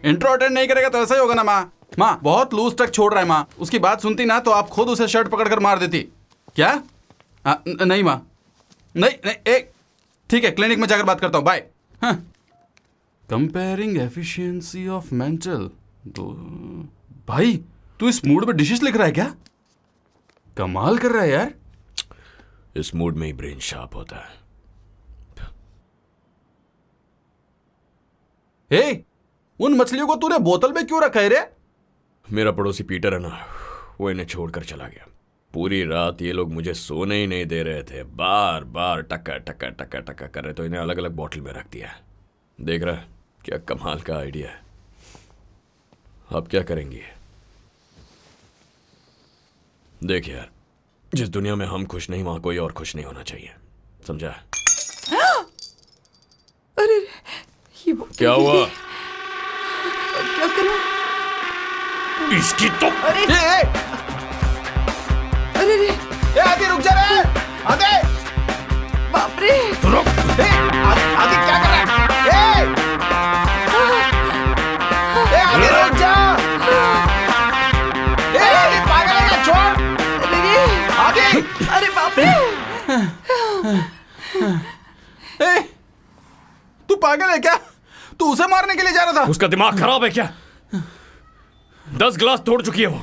Intro attend नहीं करेगा तो ऐसा ही होगा ना माँ। माँ बहुत लूज तक छोड़ रहा है माँ, उसकी बात सुनती ना तो आप खुद उसे शर्ट पकड़कर मार देती। क्या? नहीं माँ, नहीं नहीं, एक ठीक है, क्लिनिक में जाकर बात करता हूँ, bye. Comparing efficiency of mental. भाई तू इस मूड में डिशेस लिख रहा है क्या? कमाल कर रहा है यार। इस मूड में ही ब्रेन शार्प होता है। हे, उन मछलियों को तूने बोतल में क्यों रखा है रे? मेरा पड़ोसी पीटर है ना, वो इन्हें छोड़कर चला गया। पूरी रात ये लोग मुझे सोने ही नहीं दे रहे थे, बार बार टक्का टक्का टक्का टक्का कर रहे, तो इन्हें अलग अलग बोतल में रख दिया। देख रहा है क्या कमाल का आइडिया है। अब क्या करेंगे? देख यार, जिस दुनिया में हम खुश नहीं वहां कोई और खुश नहीं होना चाहिए, समझा? अरे ये क्या हुआ? क्या करूं? इसकी तो अरे ए, अरे रे, ए, आदि रुक जा रे, आदि, बाप रे। रुक। आदि क्या कर रहा है? आदि रुक जा। आदि पागल है क्या? छोड़ अरे रे, आदि। अरे बाप रे। तू पागल है क्या? तू उसे मारने के लिए जा रहा था? उसका दिमाग खराब है क्या? 10 ग्लास तोड़ चुकी है वो,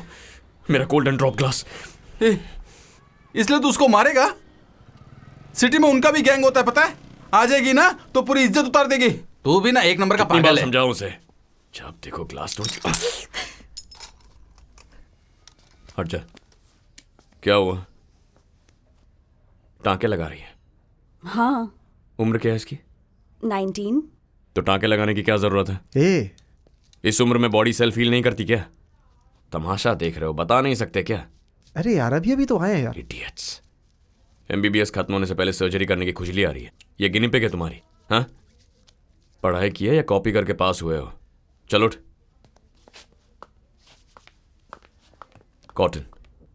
मेरा गोल्डन ड्रॉप ग्लास। इसलिए तू उसको मारेगा? सिटी में उनका भी गैंग होता है पता है, आ जाएगी ना तो पूरी इज्जत उतार देगी। तू भी ना एक नंबर का पागल है। समझाओ उसे, जब देखो ग्लास तोड़। हट जा। क्या हुआ? टांके लगा रही है? हाँ। उम्र क्या है इसकी? 19। तो टांके लगाने की क्या जरूरत है? ए, इस उम्र में बॉडी सेल्फ हील नहीं करती क्या? तमाशा देख रहे हो, बता नहीं सकते क्या? अरे यार अभी तो आए हैं यार। इडियट्स। एमबीबीएस खत्म होने से पहले सर्जरी करने की खुजली आ रही है। ये गिनी पिग है तुम्हारी? हाँ, पढ़ाई की है या कॉपी करके पास हुए हो? चलो उठ। कॉटन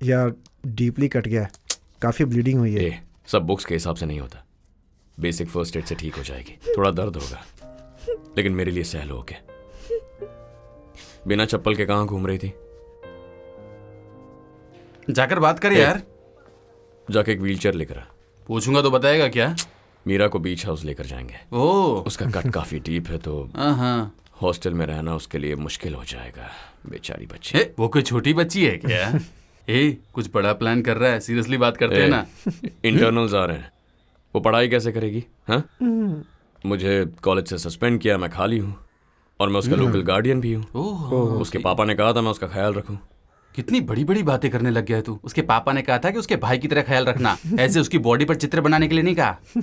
यार डीपली कट गया है, काफी ब्लीडिंग हुई है। ये सब बुक्स के हिसाब से नहीं होता। बेसिक फर्स्ट एड से ठीक हो जाएगी। थोड़ा दर्द होगा लेकिन मेरे लिए सह लो। ओके? बिना चप्पल के कहां घूम रही थी? जाकर बात कर यार। जाके एक व्हीलचेयर लेकर आ। पूछूंगा तो बताएगा क्या? मीरा को बीच हाउस लेकर जाएंगे। ओह, उसका कट काफी डीप है तो हाँ। हॉस्टल में रहना उसके लिए मुश्किल हो जाएगा। बेचारी बच्ची। वो कोई छोटी बच्ची है क्या? कुछ बड़ा प्लान कर रहा है, सीरियसली बात करते हैं ना। इंटरनल्स आ रहे हैं, वो पढ़ाई कैसे करेगी? हाँ, मुझे कॉलेज से सस्पेंड किया, मैं खाली हूँ और मैं उसका लोकल गार्डियन भी हूँ। उसके पापा ने कहा था मैं उसका ख्याल रखूं। कितनी बड़ी बड़ी बातें करने लग गया है तू। उसके पापा ने कहा था कि उसके भाई की तरह ख्याल रखना, ऐसे उसकी बॉडी पर चित्र बनाने के लिए नहीं कहा।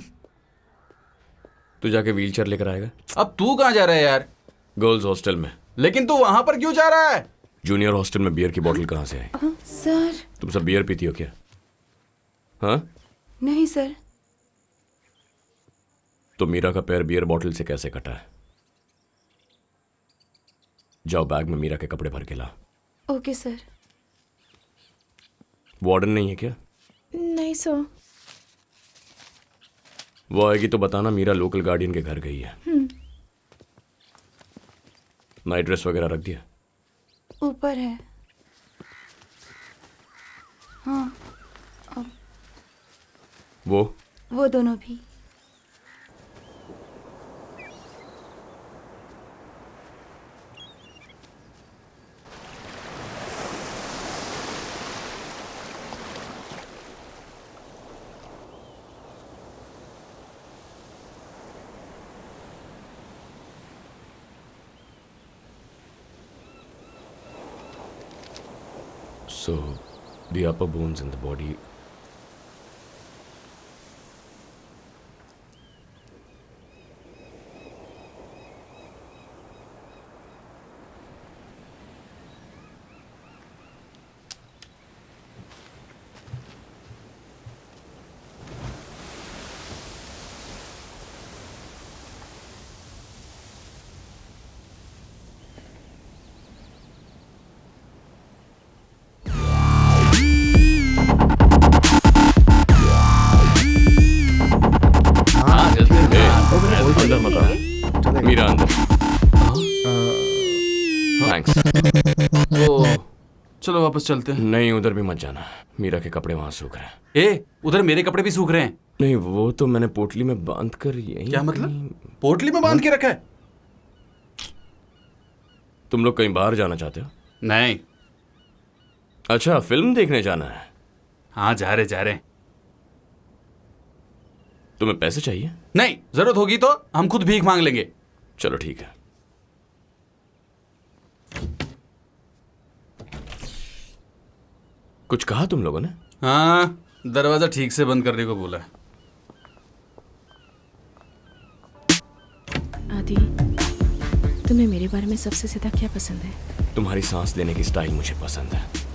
तू जाके व्हीलचेयर लेकर आएगा। अब तू कहाँ जा रहा है यार? गर्ल्स हॉस्टल में। लेकिन तू वहां पर क्यों जा रहा है? जूनियर हॉस्टल में बियर की बोतल कहाँ से आई? सर। तुम सब बियर पीती हो क्या? हाँ? नहीं सर। तो मीरा का पैर बियर बोतल से कैसे कटा है? जाओ बैग में मीरा के कपड़े भर के ला। Okay sir. वार्डन नहीं है क्या? नहीं सर। वो आएगी तो बताना मीरा लोकल गार्डियन के घर गई है। नाइट ड्रेस वगैरह रख दिया? ऊपर है। हाँ। वो दोनों भी। So, the upper bones in the body. अंदर मत आ। मीरा अंदर। थैंक्स। ओ चलो वापस चलते हैं। नहीं, उधर भी मत जाना, मीरा के कपड़े वहां सूख रहे हैं। ए उधर मेरे कपड़े भी सूख रहे हैं। नहीं, वो तो मैंने पोटली में बांध कर यही। क्या मतलब? पोटली में बांध के रखा है? तुम लोग कहीं बाहर जाना चाहते हो? नहीं। अच्छा, फिल्म देखने जाना है? हाँ जा रहे। तुम्हें पैसे चाहिए? नहीं, जरूरत होगी तो हम खुद भीख मांग लेंगे। चलो ठीक है। कुछ कहा तुम लोगों ने? हाँ, दरवाजा ठीक से बंद करने को बोला। आदि, तुम्हें मेरे बारे में सबसे ज्यादा क्या पसंद है? तुम्हारी सांस लेने की स्टाइल मुझे पसंद है।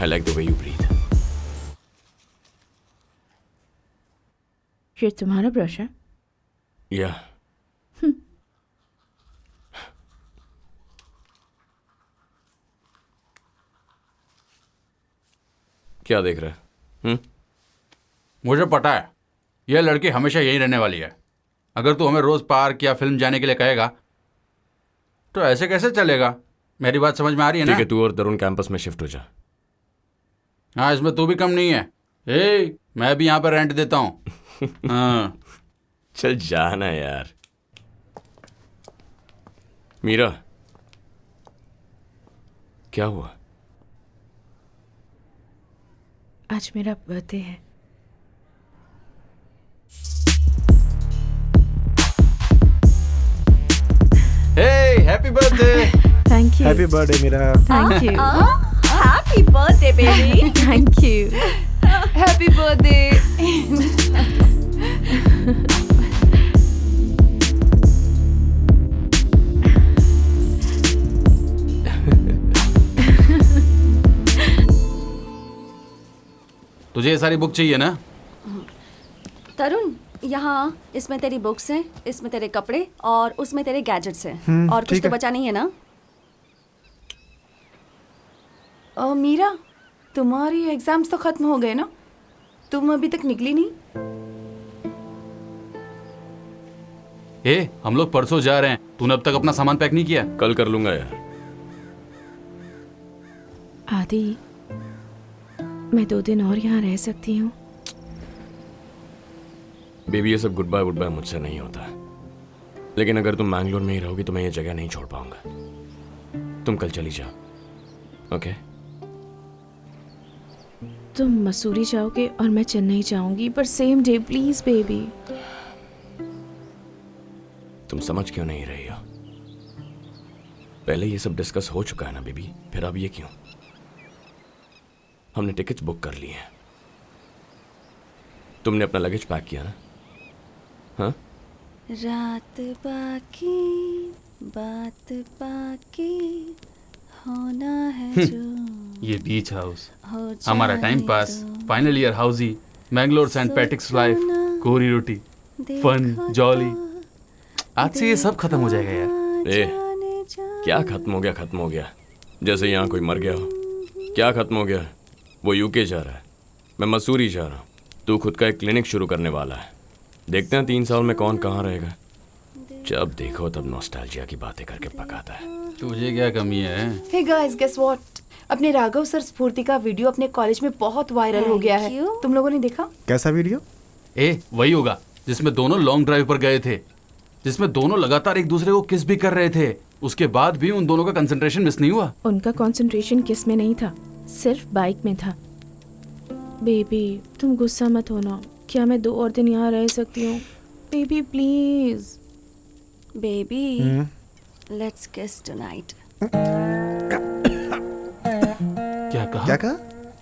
I like the way you breathe. ये तुम्हारा ब्रश है? Yeah. क्या देख रहा है? मुझे पता है यह लड़की हमेशा यहीं रहने वाली है। अगर तू हमें रोज पार्क या फिल्म जाने के लिए कहेगा तो ऐसे कैसे चलेगा? मेरी बात समझ में आ रही है ना? ठीक है, तू और तरुण कैंपस में शिफ्ट हो जा। हाँ, इसमें तू भी कम नहीं है। ए, मैं भी यहाँ पर रेंट देता हूँ। हाँ। चल जाना यार। मीरा, क्या हुआ? आज मेरा बर्थडे है। Hey, happy birthday. Thank you. Happy birthday मेरा। Thank you. Happy birthday baby. Thank you. Happy birthday. तुझे ये सारी बुक चाहिए ना? तरुण, यहाँ इसमें तेरी बुक्स हैं, इसमें तेरे कपड़े और उसमें तेरे गैजेट्स हैं। और कुछ ठीक तो है। बचा नहीं है ना? मीरा, तुम्हारी एग्जाम्स तो खत्म हो गए ना? तुम अभी तक निकली नहीं? ए, हम लोग परसों जा रहे हैं। तूने अब तक अपना सामान पैक नहीं किया? कल कर लूंगा यार। आदि, मैं 2 दिन और यहाँ रह सकती हूँ? बेबी, ये सब गुड बाय मुझसे नहीं होता। लेकिन अगर तुम मैंगलोर में ही रहोगी तो मैं ये जगह नहीं छोड़ पाऊंगा। तुम कल चली जाओ, ओके? तुम मसूरी जाओगे और मैं चेन्नई जाऊंगी, पर सेम डे प्लीज बेबी। तुम समझ क्यों नहीं रही हो? पहले ये सब डिस्कस हो चुका है ना बेबी, फिर अब ये क्यों? हमने टिकट्स बुक कर ली हैं। तुमने अपना लगेज पैक किया ना? हाँ? रात बाकी बात बाकी होना है जो ये बीच हाउस, हो हमारा जाए टाइम पास, तो final year housie, Mangalore Saint Patrick's life, kori roti, fun, jolly. आज से ये सब खत्म हो जाएगा यार। ए, क्या खत्म हो गया? जैसे यहाँ कोई मर गया हो। क्या खत्म हो गया? वो यूके जा रहा है, मैं मसूरी जा रहा हूँ। तू खुद का एक क्लिनिक शुरू करने वाला है। देखते हैं 3 साल में कौन कहाँ रहेगा। जब देखो तब नॉस्टैल्जिया की बातें करके पकाता है। तुझे क्या कमी है? Hey guys, guess what? अपने राघव सर स्फूर्ति का वीडियो अपने कॉलेज में बहुत वायरल हो गया है। Thank you. तुम लोगों ने देखा? कैसा वीडियो? ए, वही होगा जिसमें दोनों लॉन्ग ड्राइव पर गए थे, जिसमें दोनों लगातार एक दूसरे को किस भी कर रहे थे। उसके बाद भी उन दोनों का कंसंट्रेशन मिस नहीं हुआ। उनका कंसंट्रेशन किस में नहीं था, सिर्फ बाइक में था। बेबी, तुम गुस्सा मत होना। क्या मैं 2 और दिन यहाँ रह सकती हूँ? Baby please. बेबी, लेट्स किस टुनाइट। क्या कहा? क्या कहा?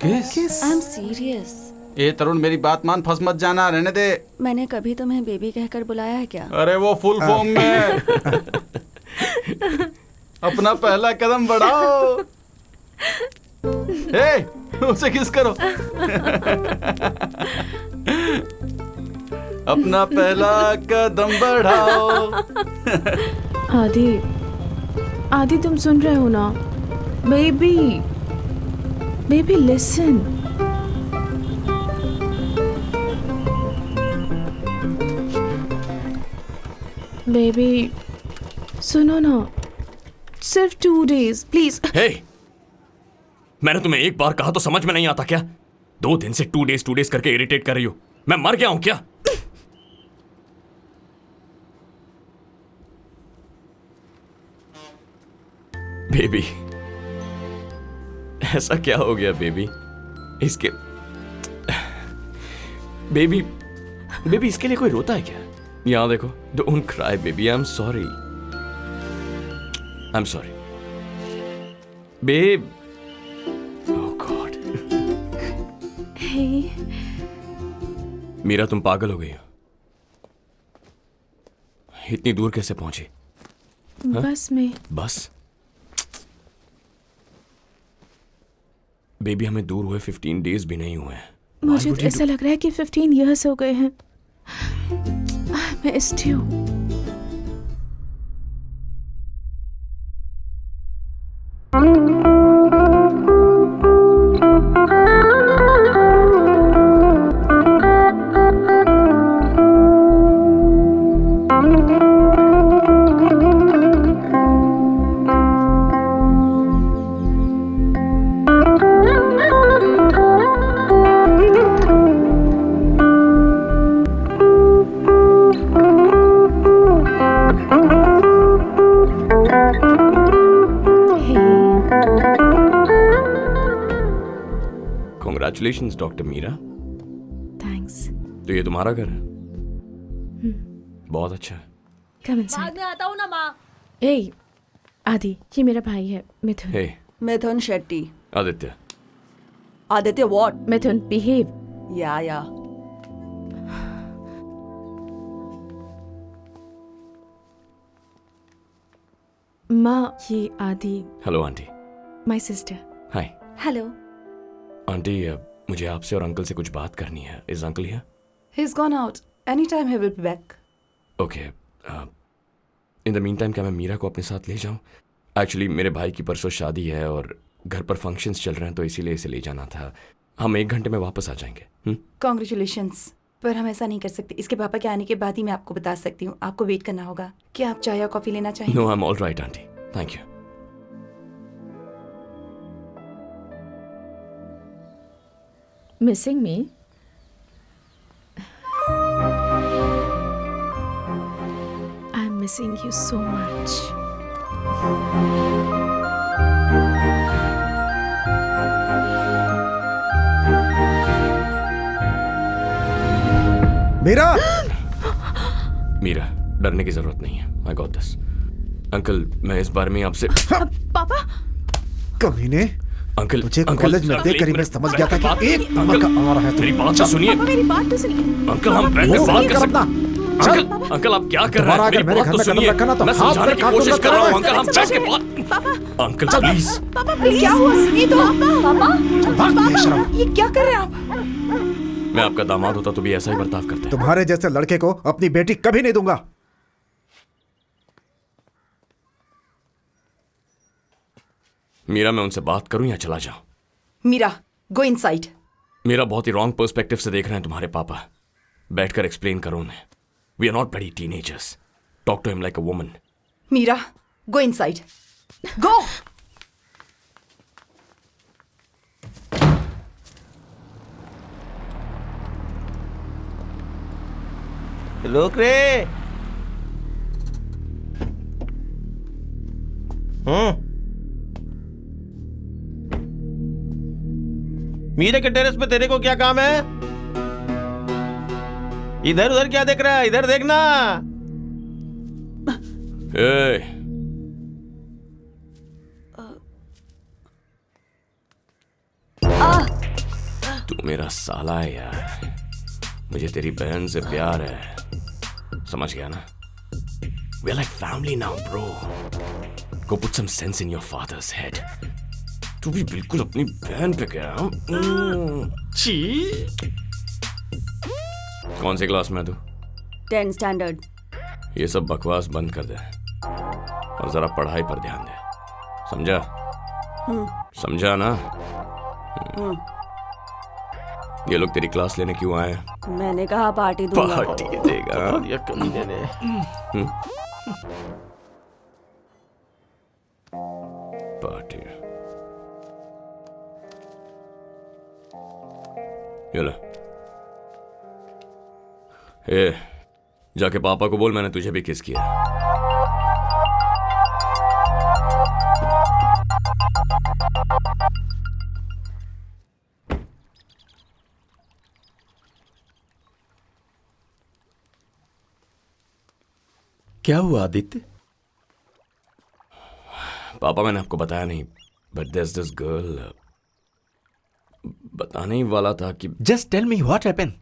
किस? I am serious. ए तरुण, मेरी बात मान, फंस मत जाना, रहने दे। मैंने कभी तुम्हें बेबी कहकर बुलाया है क्या? अरे वो फुल फॉर्म में। अपना पहला कदम बढ़ाओ। ए, उसे किस करो। अपना पहला कदम बढ़ाओ। आदि तुम सुन रहे हो ना? Baby listen. बेबी सुनो ना। सिर्फ 2 days प्लीज। हे, मैंने तुम्हें एक बार कहा तो समझ में नहीं आता क्या? 2 दिन से 2 days करके इरिटेट कर रही हो। मैं मर गया हूं क्या? बेबी, ऐसा क्या हो गया बेबी? इसके बेबी बेबी इसके लिए कोई रोता है क्या? यहां देखो, don't cry baby, I am sorry, I am sorry babe. Oh God, hey, Meera तुम पागल हो गई हो। इतनी दूर कैसे पहुंची? बस में। बस? बेबी हमें दूर हुए 15 days भी नहीं हुए हैं। मुझे तो ऐसा लग रहा है कि 15 years हो गए हैं। मैं स्ट्यू। Congratulations, doctor Meera. थैंक्स। तो ये तुम्हारा घर है? बहुत अच्छा है। Come inside. बाद में आता हूँ ना माँ। ए, आदि, ये मेरा भाई है Mithun. Hey, Mithun Shetty. Aditya. Aditya what? Mithun, behave. या माँ, ये Adi, hello aunty. My sister. Hi hello. Aunty, मुझे आपसे और अंकल से कुछ बात करनी है। Is uncle here? He's gone out. Anytime he will be back. Okay, in the mean time क्या मैं मीरा को अपने साथ ले जाऊं? एक्चुअली मेरे भाई की परसों शादी है और घर पर फंक्शंस चल रहे हैं, तो इसीलिए इसे ले जाना था। हम 1 घंटे में वापस आ जाएंगे। Congratulations. पर हम ऐसा नहीं कर सकते। इसके पापा के आने के बाद ही मैं आपको बता सकती हूँ। आपको वेट करना होगा। क्या आप चाय या कॉफी लेना चाहेंगे? No, I am all right aunty, thank you. Missing me? I'm missing you so much. Meera! Meera, डरने की जरूरत नहीं है। I got this. अंकल, मैं इस बारे में आपसे पापा, कमीने, अंकल तुझे अंकल, कॉलेज में अंकल, देखकर ही एक मैं मिनट, समझ गया था बात- कि एक नंबर का आ रहा है तू। मेरी बात तो सुनिए। पापा मेरी बात तो सुनिए। अंकल, हम बैठ के वो बात नहीं कर कर सकते। अपना। अंकल, अंकल आप क्या कर रहे दोबारा हैं? अगर मेरी मेरे बात घर तो में कदम सुनिए। रखा ना तो मैं हाथ समझाने पे की काट कोशिश दूंगा कर रहा हूँ। तुम्हें। अंकल, हम बैठ के बात। Uncle please. पापा प्लीज। क्या हुआ? सुनिए तो। पापा, भाग बेशरम। ये क्या कर रहे हैं आप? मैं आपका दामाद होता तो भी ऐसा ही बर्ताव करते। तुम्हारे जैसे लड़के को अपनी बेटी कभी नहीं दूंगा। मीरा, मैं उनसे बात करूं या चला जाऊं? Meera, go inside. मेरा बहुत ही रॉन्ग पर्सपेक्टिव से देख रहे हैं तुम्हारे पापा। बैठकर एक्सप्लेन करो उन्हें। वी आर नॉट बड़ी teenagers. Talk to him like a woman. Meera, go inside. Go. रोक रे। मीरा के टेरेस पे तेरे को क्या काम है? इधर उधर क्या देख रहा है? इधर देखना। ए, तू मेरा साला है यार। मुझे तेरी बहन से प्यार है, समझ गया ना? We're like family now, bro. Go put some sense in your father's head. तू भी बिल्कुल अपनी बहन पे गया। छी। कौन से क्लास में है तू? 10 स्टैंडर्ड। ये सब बकवास बंद कर दे और जरा पढ़ाई पर ध्यान दे, समझा? समझा ना? ये लोग तेरी क्लास लेने क्यों आए? मैंने कहा पार्टी दूंगा। पार्टी देगा। ये कमीने ने। पार्टी। ये लो। ए, जाके पापा को बोल मैंने तुझे भी किस किया। क्या हुआ आदित्य? पापा मैंने आपको बताया नहीं, बट there's this गर्ल। बताने ही वाला था कि just tell me what happened.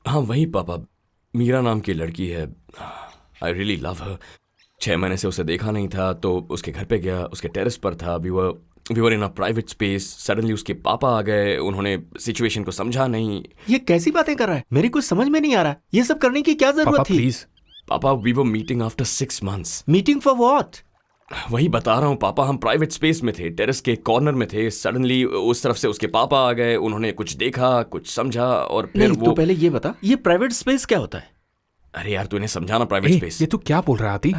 हाँ वही पापा, मीरा नाम की लड़की है। आई रियली लव हर। 6 महीने से उसे देखा नहीं था, तो उसके घर पे गया, उसके टेरेस पर था। We were in a private space. Suddenly उसके पापा आ गए, उन्होंने सिचुएशन को समझा नहीं। ये कैसी बातें कर रहा है? मेरी कुछ समझ में नहीं आ रहा। ये सब करने की क्या जरूरत थी? प्लीज। पापा we were meeting after 6 months। Meeting for what? वही बता रहा हूँ पापा, हम प्राइवेट स्पेस में थे, टेरेस के कॉर्नर में थे। सडनली उस तरफ से उसके पापा आ गए, उन्होंने कुछ देखा, कुछ समझा, और फिर नहीं, वो तो पहले ये बता, ये प्राइवेट स्पेस क्या होता है? अरे यार तूने समझाना प्राइवेट स्पेस। ये तू क्या बोल रहा है आदि?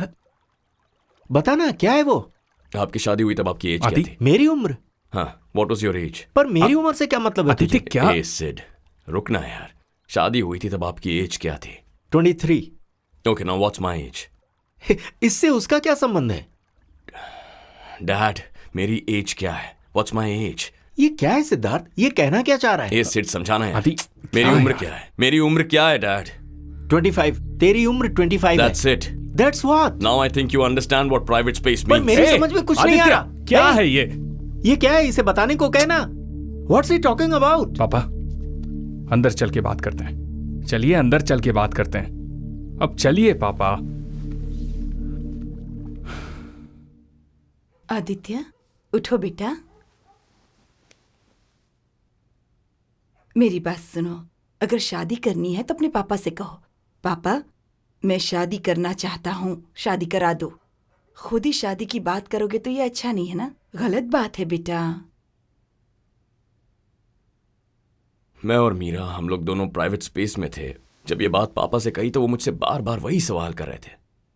बता ना, क्या है वो? आपकी शादी हुई तब आपकी एज क्या आदि? थी? मेरी उम्र? हाँ, व्हाट वाज योर एज? पर मेरी उम्र से क्या मतलब है आदित्य तुझे? क्या? ए सिड, रुकना यार। शादी हुई थी तब आपकी एज क्या थी? 23। Okay now what's my age? इससे उसका क्या संबंध है? डैड मेरी एज क्या है? What's my age? ये क्या है सिद्धार्थ? ये कहना क्या चाह रहा है? ए सिड समझाना है। आदि, मेरी क्या उम्र यार? क्या है? मेरी उम्र क्या है डैड? 25। तेरी उम्र 25 है। That's it. That's what? Now I think you understand what private space पर मींस। मेरी समझ में कुछ नहीं आ आदित्य, रहा। क्या Hey, है ये? ये क्या है? इसे बताने को कहना। What's he talking about? पापा, अंदर चल के बात करते हैं। चलिए अंदर चल के बात करते हैं। अब चलिए पापा। आदित्य, उठो बेटा। मेरी बात सुनो, अगर शादी करनी है तो अपने पापा से कहो, पापा मैं शादी करना चाहता हूँ, शादी करा दो। खुद ही शादी की बात करोगे तो ये अच्छा नहीं है ना, गलत बात है बेटा। मैं और मीरा हम लोग दोनों प्राइवेट स्पेस में थे। जब ये बात पापा से कही तो वो मुझसे बार बार वही सवाल कर रहे थे,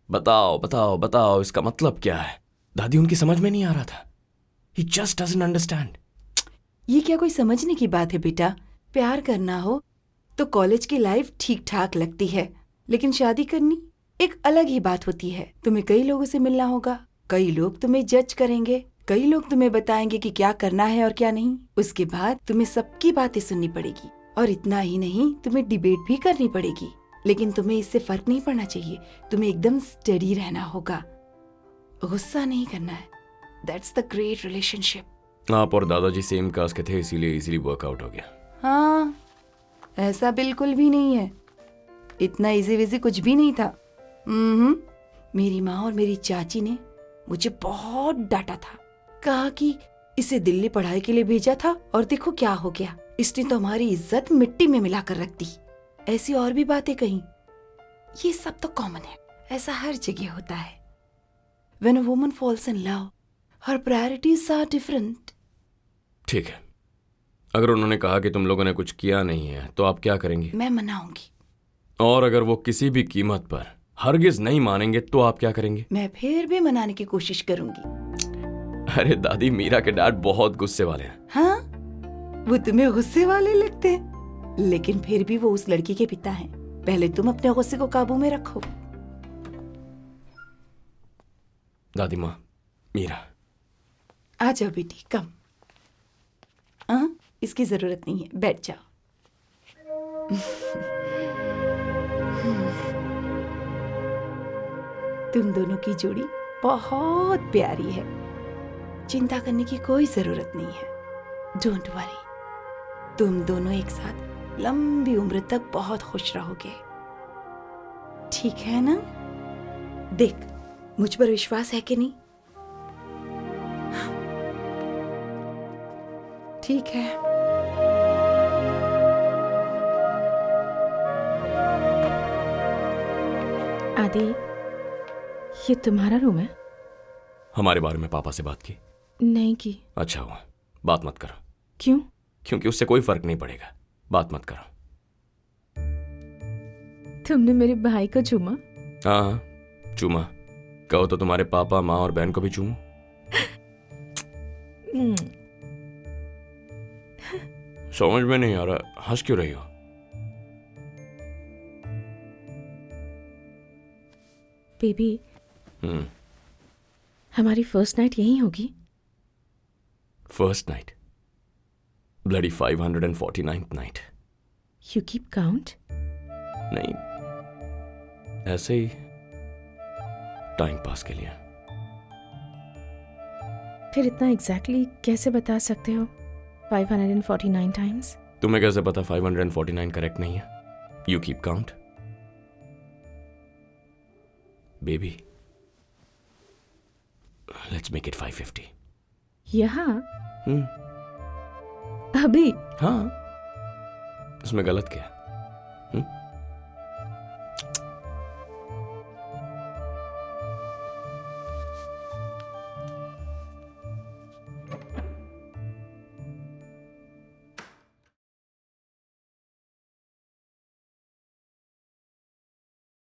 बताओ बताओ बताओ इसका मतलब क्या है। दादी उनकी समझ में नहीं आ रहा था। He just doesn't understand। ये क्या कोई समझने की बात है बेटा? प्यार करना हो तो कॉलेज की लाइफ ठीक ठाक लगती है, लेकिन शादी करनी एक अलग ही बात होती है। तुम्हें कई लोगों से मिलना होगा, कई लोग तुम्हें जज करेंगे, कई लोग तुम्हें बताएंगे कि क्या करना है और क्या नहीं। उसके बाद तुम्हें सबकी बातें सुननी पड़ेगी, और इतना ही नहीं तुम्हें डिबेट भी करनी पड़ेगी। लेकिन तुम्हें इससे फर्क नहीं पड़ना चाहिए, तुम्हें एकदम स्टडी रहना होगा, गुस्सा नहीं करना है। That's the great relationship. आप और दादाजी सेम कास्ट के थे, इसीलिए इजीली वर्कआउट हो गया। हाँ, ऐसा बिल्कुल भी नहीं है, इतना इजी विजी कुछ भी नहीं था। मेरी माँ और मेरी चाची ने मुझे बहुत डांटा था, कहा कि इसे दिल्ली पढ़ाई के लिए भेजा था और देखो क्या हो गया, इसने तो हमारी इज्जत मिट्टी में मिलाकर रख दी। ऐसी और भी बातें कही। ये सब तो कॉमन है, ऐसा हर जगह होता है। When a woman falls in love, her priorities are different. ठीक है, अगर उन्होंने कहा कि तुम लोगों ने कुछ किया नहीं है तो आप क्या करेंगी? मैं मनाऊंगी। और अगर वो किसी भी कीमत पर हरगिज नहीं मानेंगे तो आप क्या करेंगे? मैं फिर भी मनाने की कोशिश करूंगी। अरे दादी, मीरा के डैड बहुत गुस्से वाले हैं। हाँ, वो तुम्हें गुस्से वाले लगते हैं, लेकिन फिर भी वो उस लड़की के पिता हैं। पहले तुम अपने गुस्से को काबू में रखो। दादी माँ, मीरा। आ जाओ बेटी, कम। हाँ, इसकी जरूरत नहीं है, बैठ जाओ। तुम दोनों की जोड़ी बहुत प्यारी है, चिंता करने की कोई जरूरत नहीं है। डोंट वरी, तुम दोनों एक साथ लंबी उम्र तक बहुत खुश रहोगे, ठीक है ना? देख, मुझ पर विश्वास है कि नहीं? ठीक है। आदि, ये तुम्हारा रूम है? हमारे बारे में पापा से बात की? नहीं की। अच्छा हुआ, बात मत करो। क्यों? क्योंकि उससे कोई फर्क नहीं पड़ेगा, बात मत करो। तुमने मेरे भाई को चूमा? हाँ, चूमा। कहो तो तुम्हारे पापा, माँ और बहन को भी चूमो। समझ में नहीं आ रहा, हंस क्यों रही हो? बेबी, हमारी फर्स्ट नाइट यहीं होगी? First night? Bloody 549th night. You keep count? नहीं, ऐसे ही टाइम पास के लिए। फिर इतना एग्जैक्टली कैसे बता सकते हो 549 टाइम्स? तुम्हें कैसे पता 549 करेक्ट नहीं है? You keep count baby. Let's make it 550। यहाँ? अभी? हाँ, इसमें गलत क्या है?